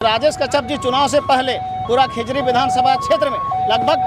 राजेश कच्छप जी चुनाव से पहले पूरा खिजरी विधानसभा क्षेत्र में लगभग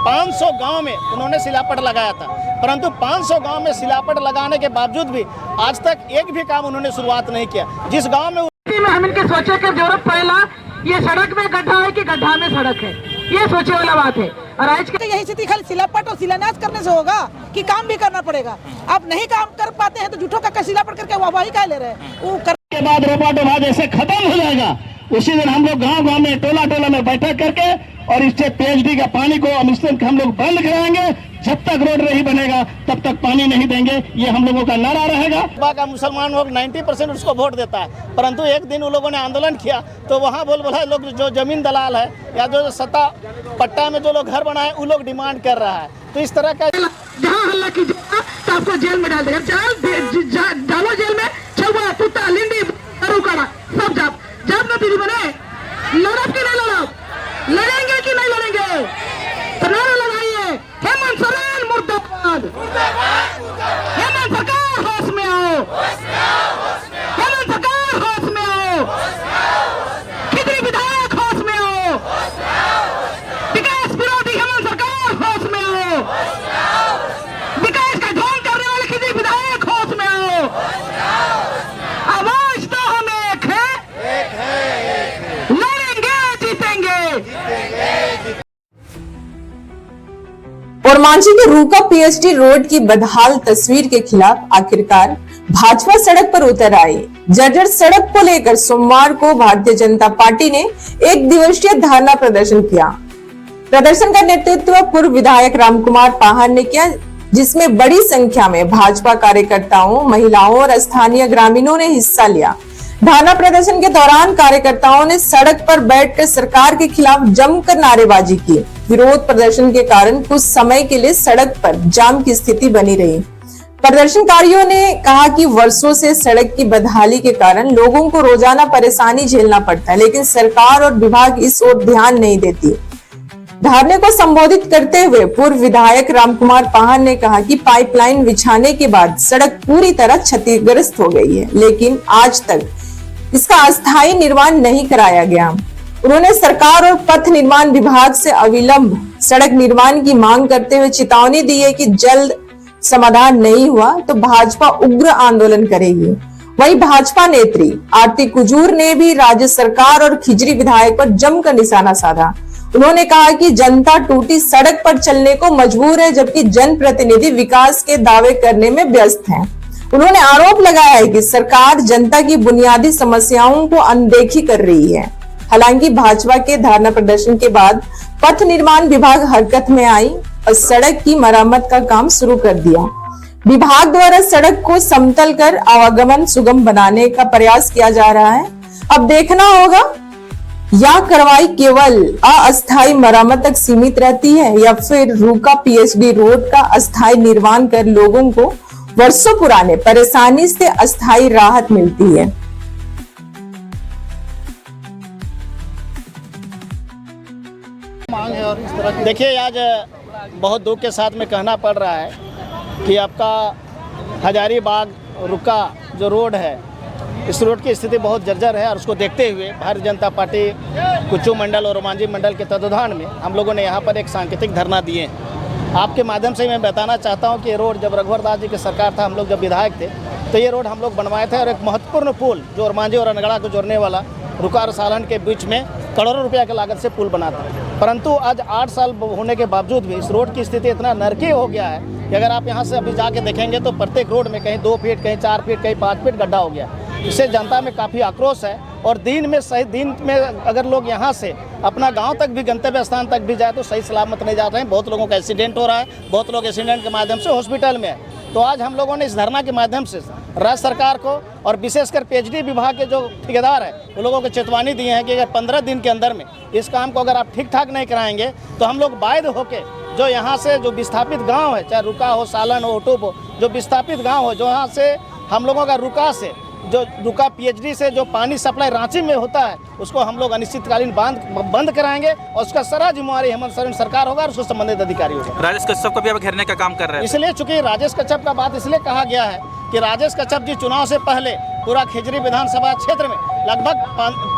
500 गांव में उन्होंने सिलापट लगाया था, परंतु 500 गांव में सिलापट लगाने के बावजूद भी आज तक एक भी काम उन्होंने शुरुआत नहीं किया। जिस गांव में हम इनके सोचे की जरूरत पड़ेगा, ये सड़क में गड्ढा है कि गड्ढा में सड़क है, ये सोचे वाला बात है। और आज के यही स्थिति खाली सिलापट और शिलान्यास करने से होगा कि काम भी करना पड़ेगा। आप नहीं काम कर पाते हैं तो झूठों का सिलापट करके वाहवाही का ले रहे हैं। वो के बाद रोपा डोभा जैसे खत्म हो जाएगा, उसी दिन हम लोग गांव गांव में टोला टोला में बैठक करके और इससे पीएचडी का पानी को मिश्रण हम लोग बंद कराएंगे। जब तक रोड नहीं बनेगा तब तक पानी नहीं देंगे, ये हम लोगों का नारा रहेगा। का मुसलमान लोग 90% उसको वोट देता है, परंतु एक दिन उन लोगों ने आंदोलन किया तो वहाँ बोला लोग जो जमीन दलाल है या जो सत्ता पट्टा में जो लोग घर बनाए वो लोग डिमांड कर रहा है। तो इस तरह का जहाँ हल्ला कीजिएगा तो आपको जेल में डाल देगा। डालो जेल में, छुआ कुत्ता लिंडी सब जब नतीजे बने लड़ब की नहीं लड़ब, लड़ेंगे कि नहीं लड़ेंगे तो नारा लगाइए, हेमंत सोरेन मुर्दाबाद, हेमंत सरकार होश में आओ, हेमंत सरकार होश में आओ, खिजरी विधायक होश में आओ, विकास विरोधी हेमंत सरकार होश में आओ, विकास का ढोंग करने वाले खिजरी विधायक होश में आओ। आवाज तो हम एक है, लड़ेंगे जीतेंगे। ओरमांझी के रूका पीएचडी रोड की बदहाल तस्वीर के खिलाफ आखिरकार भाजपा सड़क पर उतर आई। जर्जर सड़क को लेकर सोमवार को भारतीय जनता पार्टी ने एक दिवसीय धरना प्रदर्शन किया। प्रदर्शन का नेतृत्व पूर्व विधायक रामकुमार पाहन ने किया, जिसमें बड़ी संख्या में भाजपा कार्यकर्ताओं, महिलाओं और स्थानीय ग्रामीणों ने हिस्सा लिया। धरना प्रदर्शन के दौरान कार्यकर्ताओं ने सड़क पर बैठकर सरकार के खिलाफ जमकर नारेबाजी की। विरोध प्रदर्शन के कारण कुछ समय के लिए सड़क पर जाम की स्थिति बनी रही। प्रदर्शनकारियों ने कहा कि वर्षों से सड़क की बदहाली के कारण लोगों को रोजाना परेशानी झेलना पड़ता है, लेकिन सरकार और विभाग इस ओर ध्यान नहीं देती। धरने को संबोधित करते हुए पूर्व विधायक रामकुमार पाहन ने कहा कि पाइपलाइन बिछाने के बाद सड़क पूरी तरह क्षतिग्रस्त हो गई है, लेकिन आज तक इसका अस्थायी निर्माण नहीं कराया गया। उन्होंने सरकार और पथ निर्माण विभाग से अविलंब सड़क निर्माण की मांग करते हुए चेतावनी दी है कि जल्द समाधान नहीं हुआ तो भाजपा उग्र आंदोलन करेगी। वहीं भाजपा नेत्री आरती कुजूर ने भी राज्य सरकार और खिजरी विधायक पर जमकर निशाना साधा। उन्होंने कहा कि जनता टूटी सड़क पर चलने को मजबूर है, जबकि जनप्रतिनिधि विकास के दावे करने में व्यस्त हैं। उन्होंने आरोप लगाया है कि सरकार जनता की बुनियादी समस्याओं को अनदेखी कर रही है। हालांकि भाजपा के धरना प्रदर्शन के बाद पथ निर्माण विभाग हरकत में आई और सड़क की मरम्मत का काम शुरू कर दिया। विभाग द्वारा सड़क को समतल कर आवागमन सुगम बनाने का प्रयास किया जा रहा है। अब देखना होगा या कार्रवाई केवल अस्थायी मरम्मत तक सीमित रहती है या फिर रूका पीएचडी रोड का अस्थायी निर्माण कर लोगों को वर्षों पुराने परेशानी से अस्थायी राहत मिलती है। देखिए, आज बहुत दुख के साथ में कहना पड़ रहा है कि आपका हजारीबाग रुका जो रोड है, इस रोड की स्थिति बहुत जर्जर है और उसको देखते हुए भारतीय जनता पार्टी कुच्चू मंडल और ओरमांझी मंडल के तत्वाधान में हम लोगों ने यहाँ पर एक सांकेतिक धरना दिए। आपके माध्यम से मैं बताना चाहता हूँ कि ये रोड जब रघुवर दास जी की सरकार था, हम लोग जब विधायक थे, तो ये रोड हम लोग बनवाए थे और एक महत्वपूर्ण पुल जो ओरमांझी और अनगढ़ा को जोड़ने वाला रुका और सालन के बीच में करोड़ों रुपया की लागत से पुल बना था। परंतु आज 8 साल होने के बावजूद भी इस रोड की स्थिति इतना नरकी हो गया है कि अगर आप यहाँ से अभी जाके देखेंगे तो प्रत्येक रोड में कहीं 2 फीट, कहीं 4 फीट, कहीं 5 फीट गड्ढा हो गया। इससे जनता में काफ़ी आक्रोश है और दिन में अगर लोग यहाँ से अपना गांव तक भी, गंतव्य स्थान तक भी जाए तो सही सलामत नहीं जा रहे हैं। बहुत लोगों का एक्सीडेंट हो रहा है, बहुत लोग एक्सीडेंट के माध्यम से हॉस्पिटल में है। तो आज हम लोगों ने इस धरना के माध्यम से राज्य सरकार को और विशेषकर पीएचडी विभाग के जो ठेकेदार है उन लोगों को चेतावनी दी है कि अगर 15 दिन के अंदर में इस काम को अगर आप ठीक ठाक नहीं कराएंगे तो हम लोग बाध्य होकर जो यहाँ से जो विस्थापित गाँव है, चाहे रुका हो, सालन हो, ओटोप हो, जो विस्थापित गाँव हो, जो यहाँ से हम लोगों का रुका से जो रुका पीएचडी से जो पानी सप्लाई रांची में होता है उसको हम लोग अनिश्चितकालीन बंद कराएंगे और उसका सारा जिम्मेवारी हेमंत सोरेन सरकार होगा और उसको संबंधित अधिकारी होगा। राजेश कच्छप को भी अब घेरने का काम कर रहे हैं। इसलिए चूंकि राजेश कच्छप का बात इसलिए कहा गया है कि राजेश कच्छप जी चुनाव से पहले पूरा खिजरी विधानसभा क्षेत्र में लगभग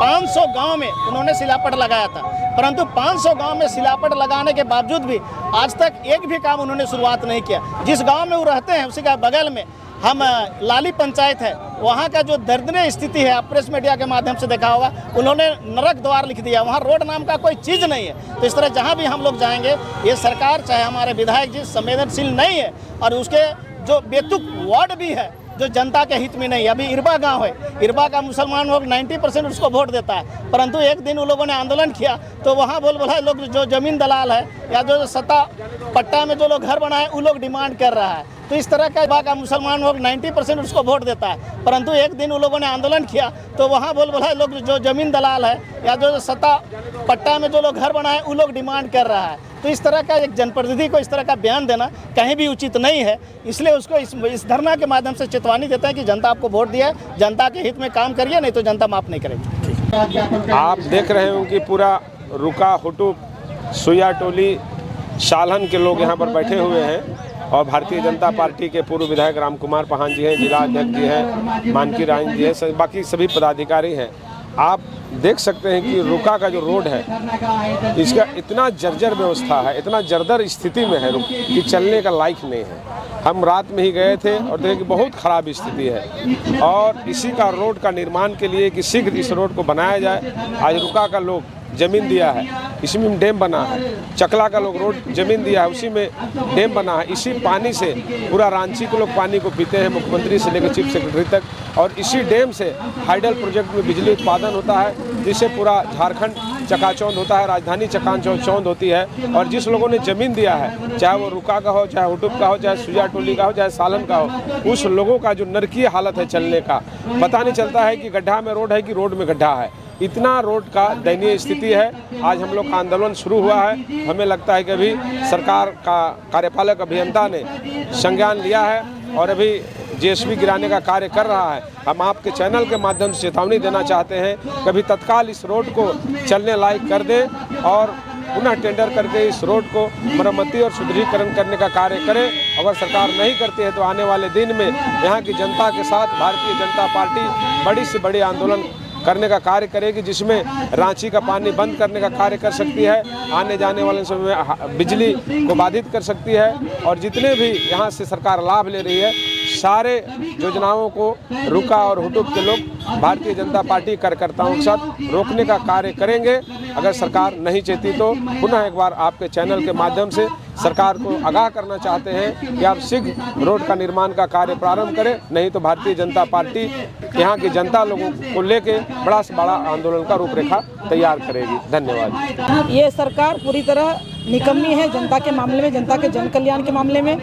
500 गांव में उन्होंने सिलापट लगाया था, परंतु 500 गांव में सिलापट लगाने के बावजूद भी आज तक एक भी काम उन्होंने शुरुआत नहीं किया। जिस गांव में वो रहते हैं उसी का बगल में हम लाली पंचायत है, वहाँ का जो दर्दनीय स्थिति है, आप प्रेस मीडिया के माध्यम से देखा होगा, उन्होंने नरक द्वार लिख दिया। वहाँ रोड नाम का कोई चीज़ नहीं है। तो इस तरह जहाँ भी हम लोग जाएंगे, ये सरकार चाहे हमारे विधायक जी संवेदनशील नहीं है और उसके जो बेतुक वार्ड भी है जो जनता के हित में नहीं है। अभी इरबा गांव है, इरबा का मुसलमान लोग 90% उसको वोट देता है, परंतु एक दिन उन लोगों ने आंदोलन किया तो वहाँ बोला लोग जो जमीन दलाल है या जो सत्ता पट्टा में जो लोग घर बनाए वो लोग डिमांड कर रहा है। तो इस तरह का मुसलमान लोग 90% उसको वोट देता है, परंतु एक दिन उन लोगों ने आंदोलन किया तो वहाँ बोला लोग जो जमीन दलाल है या जो सत्ता पट्टा में जो लोग घर बनाए वो लोग डिमांड कर रहा है। तो इस तरह का एक जनप्रतिनिधि को इस तरह का बयान देना कहीं भी उचित नहीं है। इसलिए उसको इस धरना के माध्यम से चेतावनी देते हैं कि जनता आपको वोट दिया है, जनता के हित में काम करिए, नहीं तो जनता माफ नहीं करेगी। आप देख रहे हो कि पूरा रुका हुटुप सुइया टोली शालन के लोग यहाँ पर बैठे हुए हैं और भारतीय जनता पार्टी के पूर्व विधायक राम कुमार पाहान जी हैं, जिला अध्यक्ष जी हैं, मानकी राय जी हैं, बाकी सभी पदाधिकारी हैं। आप देख सकते हैं कि रुका का जो रोड है इसका इतना जर्जर व्यवस्था है, इतना जर्जर स्थिति में है कि चलने का लायक नहीं है। हम रात में ही गए थे और देखे कि बहुत ख़राब स्थिति है और इसी का रोड का निर्माण के लिए कि शीघ्र इस रोड को बनाया जाए। आज रुका का लोग ज़मीन दिया है, इसी में डैम बना है, चकला का लोग रोड ज़मीन दिया है, उसी में डैम बना है। इसी पानी से पूरा रांची के लोग पानी को पीते हैं, मुख्यमंत्री से लेकर चीफ सेक्रेटरी तक, और इसी डैम से हाइडल प्रोजेक्ट में बिजली उत्पादन होता है, जिससे पूरा झारखंड चकाचौंध होता है, राजधानी चकाचौंध होती है। और जिस लोगों ने ज़मीन दिया है, चाहे वो रुका का हो, चाहे हुटुप का हो, चाहे सुइया टोली का हो, चाहे सालन का हो, उस लोगों का जो नरकीय हालत है चलने का, पता नहीं चलता है कि गड्ढा में रोड है कि रोड में गड्ढा है। इतना रोड का दयनीय स्थिति है। आज हम लोग का आंदोलन शुरू हुआ है। हमें लगता है कि अभी सरकार का कार्यपालक अभियंता ने संज्ञान लिया है और अभी जेसीबी गिराने का कार्य कर रहा है। हम आपके चैनल के माध्यम से चेतावनी देना चाहते हैं, कभी तत्काल इस रोड को चलने लायक कर दें और पुनः टेंडर करके इस रोड को मरम्मती और सुदृढ़ीकरण करने का कार्य करें। अगर सरकार नहीं करती है तो आने वाले दिन में यहाँ की जनता के साथ भारतीय जनता पार्टी बड़ी से बड़ी आंदोलन करने का कार्य करेगी, जिसमें रांची का पानी बंद करने का कार्य कर सकती है, आने जाने वाले समय में बिजली को बाधित कर सकती है और जितने भी यहाँ से सरकार लाभ ले रही है सारे योजनाओं को रुका और हुटुप के लोग भारतीय जनता पार्टी कार्यकर्ताओं के साथ रोकने का कार्य करेंगे। अगर सरकार नहीं चाहती तो पुनः एक बार आपके चैनल के माध्यम से सरकार को आगाह करना चाहते हैं कि आप शीघ्र रोड का निर्माण का कार्य प्रारंभ करें, नहीं तो भारतीय जनता पार्टी यहाँ की जनता लोगों को लेके बड़ा से बड़ा आंदोलन का रूपरेखा तैयार करेगी। धन्यवाद। ये सरकार पूरी तरह निकम्मी है जनता के मामले में, जनता के जन कल्याण के मामले में।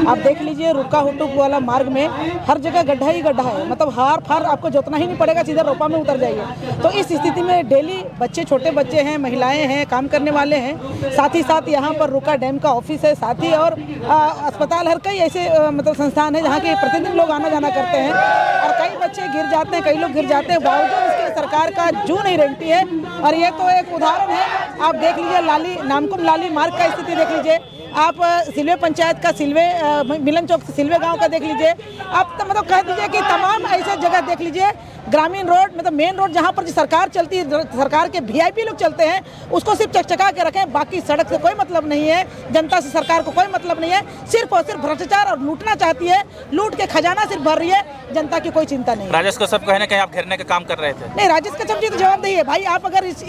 आप देख लीजिए रुका हुटुप वाला मार्ग में हर जगह गड्ढा ही गड्ढा है, मतलब हार फार आपको जोतना ही नहीं पड़ेगा, सीधा रोपा में उतर जाइए। तो इस स्थिति में डेली बच्चे, छोटे बच्चे हैं, महिलाएं हैं, काम करने वाले हैं, साथ ही साथ यहाँ पर रुका डैम का ऑफिस है, साथ ही और अस्पताल, हर कई ऐसे मतलब संस्थान है जहाँ के प्रतिदिन लोग आना जाना करते हैं और कई बच्चे गिर जाते हैं, कई लोग गिर जाते हैं, बावजूद इसके सरकार का जू नहीं रेंगती है। और ये तो एक उदाहरण है। आप देख लीजिए लाली नामकुम लाली मार्ग का स्थिति देख लीजिए, आप सिलवे पंचायत का सिलवे मिलन चौक से सिलवे गांव का देख लीजिए, आप तो मतलब कह दीजिए कि तमाम ऐसे जगह देख लीजिए। ग्रामीण रोड मतलब मेन रोड जहां पर सरकार चलती है, सरकार के वीआईपी लोग चलते हैं, उसको सिर्फ चकचका के रखें, बाकी सड़क से कोई मतलब नहीं है, जनता से सरकार को कोई मतलब नहीं है। सिर्फ और सिर्फ भ्रष्टाचार और लूटना चाहती है, लूट के खजाना सिर्फ भर रही है, जनता की कोई चिंता नहीं। राजेश कश्यप कहने कहीं आप घेरने का काम कर रहे थे? नहीं, राजेश कश्यप जी तो जवाब दिए भाई, आप अगर इस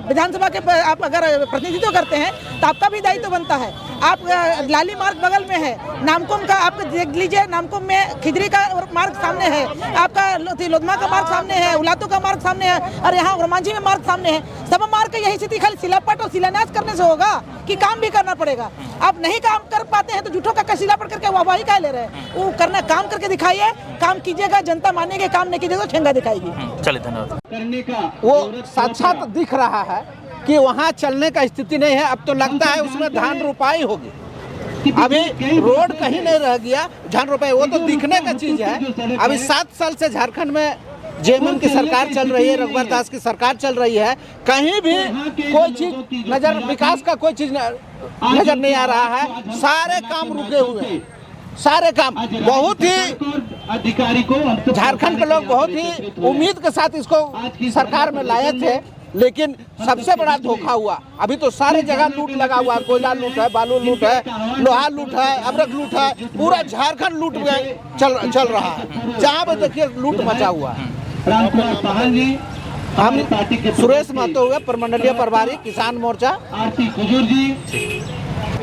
विधानसभा के आप अगर प्रतिनिधित्व करते हैं तो आपका भी दायित्व बनता है। आप लाली मार्ग बगल में है, नामकुम का आप देख लीजिए, नामकुम में खिजरी का मार्ग सामने है, आपका लोधमा का मार्ग सामने है, उलातू का मार्ग सामने है और यहाँ रोमांझी में मार्ग सामने है। सब मार्ग का यही स्थिति खाली सिलापट और शिलान्यास करने से होगा कि काम भी करना पड़ेगा। आप नहीं काम कर पाते हैं तो झूठों का सिलापट करके वाहवाही का ले रहे हैं। वो करना, काम करके दिखाइए, काम कीजिएगा, जनता मानेगी, काम नहीं कीजिएगा तो ठेंगा दिखाएगी। चलिए, धन्यवाद। वो साक्षात दिख रहा है कि वहाँ चलने का स्थिति नहीं है। अब तो लगता है उसमें धान रोपाई होगी, अभी रोड कहीं नहीं रह गया, धान रोपाई वो तो दिखने का चीज है। अभी 7 साल से झारखंड में जेएमएम की सरकार चल रही है, रघुवर दास की सरकार चल रही है, कहीं भी कोई चीज नजर, विकास का कोई चीज नजर नहीं आ रहा है। सारे काम रुके हुए हैं, सारे काम बहुत ही अधिकारी को झारखंड के लोग बहुत ही उम्मीद के साथ इसको सरकार में लाए थे, लेकिन सबसे बड़ा धोखा हुआ। अभी तो सारे जगह लूट लगा हुआ है, कोयला लूट है, बालू लूट है, लोहा लूट है, अमरक लूट है, पूरा झारखंड लूट में चल रहा है। जहाँ पे देखिए लूट मचा हुआ है। रामकुमार पाहन जी, हम सुरेश महतो हुए प्रमंडलीय प्रभारी किसान मोर्चा। आरती कुजूर जी।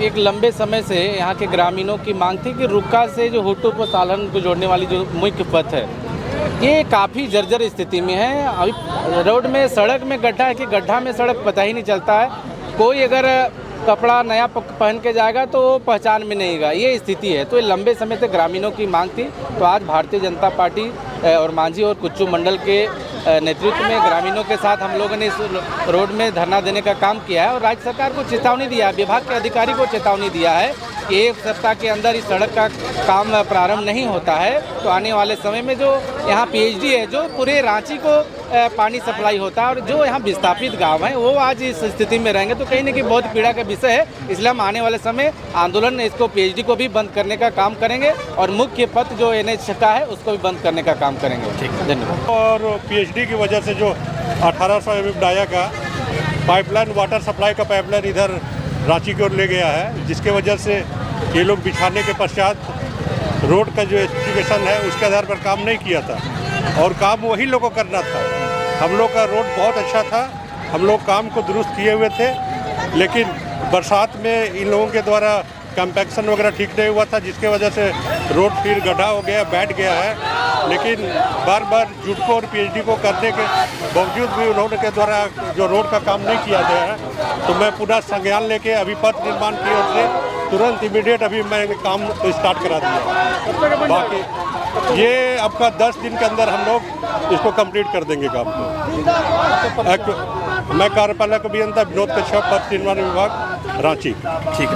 एक लंबे समय से यहाँ के ग्रामीणों की मांग थी कि रुक्का से जो हुटुप और सालन को जोड़ने वाली जो मुख्य पथ है, ये काफ़ी जर्जर स्थिति में है। अभी रोड में सड़क में गड्ढा है कि गड्ढा में सड़क पता ही नहीं चलता है। कोई अगर कपड़ा नया पहन के जाएगा तो पहचान में नहीं आएगा, ये स्थिति है। तो ये लंबे समय से ग्रामीणों की मांग थी। तो आज भारतीय जनता पार्टी और मांझी और कुच्चू मंडल के नेतृत्व में ग्रामीणों के साथ हम लोगों ने इस रोड में धरना देने का काम किया है और राज्य सरकार को चेतावनी दिया है, विभाग के अधिकारी को चेतावनी दिया है कि एक सप्ताह के अंदर इस सड़क का काम प्रारंभ नहीं होता है तो आने वाले समय में जो यहाँ पीएचडी है, जो पूरे रांची को पानी सप्लाई होता है और जो यहाँ विस्थापित गांव हैं वो आज इस स्थिति में रहेंगे, तो कहीं ना कहीं बहुत पीड़ा का विषय है। इसलिए हम आने वाले समय आंदोलन इसको पीएचडी को भी बंद करने का काम करेंगे और मुख्य पथ जो एनएच का है उसको भी बंद करने का काम करेंगे। ठीक, धन्यवाद। और पीएचडी की वजह से जो 1800 एमएम डाया का पाइपलाइन, वाटर सप्लाई का पाइपलाइन इधर रांची की ओर ले गया है, जिसके वजह से ये लोग बिछाने के पश्चात रोड का जो एस्टिमेशन है उसके आधार पर काम नहीं किया था और काम वही लोगों को करना था। हम लोग का रोड बहुत अच्छा था, हम लोग काम को दुरुस्त किए हुए थे, लेकिन बरसात में इन लोगों के द्वारा कंपैक्शन वगैरह ठीक नहीं हुआ था, जिसके वजह से रोड फिर गड्ढा हो गया, बैठ गया है। लेकिन बार बार जुटको और पीएचडी को करने के बावजूद भी उन्होंने के द्वारा जो रोड का काम नहीं किया गया है, तो मैं पूरा संज्ञान लेके अभी पथ निर्माण की ओर से तुरंत इमीडिएट अभी मैंने काम स्टार्ट करा दिया। बाकी ये आपका 10 दिन के अंदर हम लोग इसको कंप्लीट कर देंगे काम को। मैं कार्यपालक अभियंता विनोद कश्यप, पथ निर्माण विभाग, रांची। ठीक है।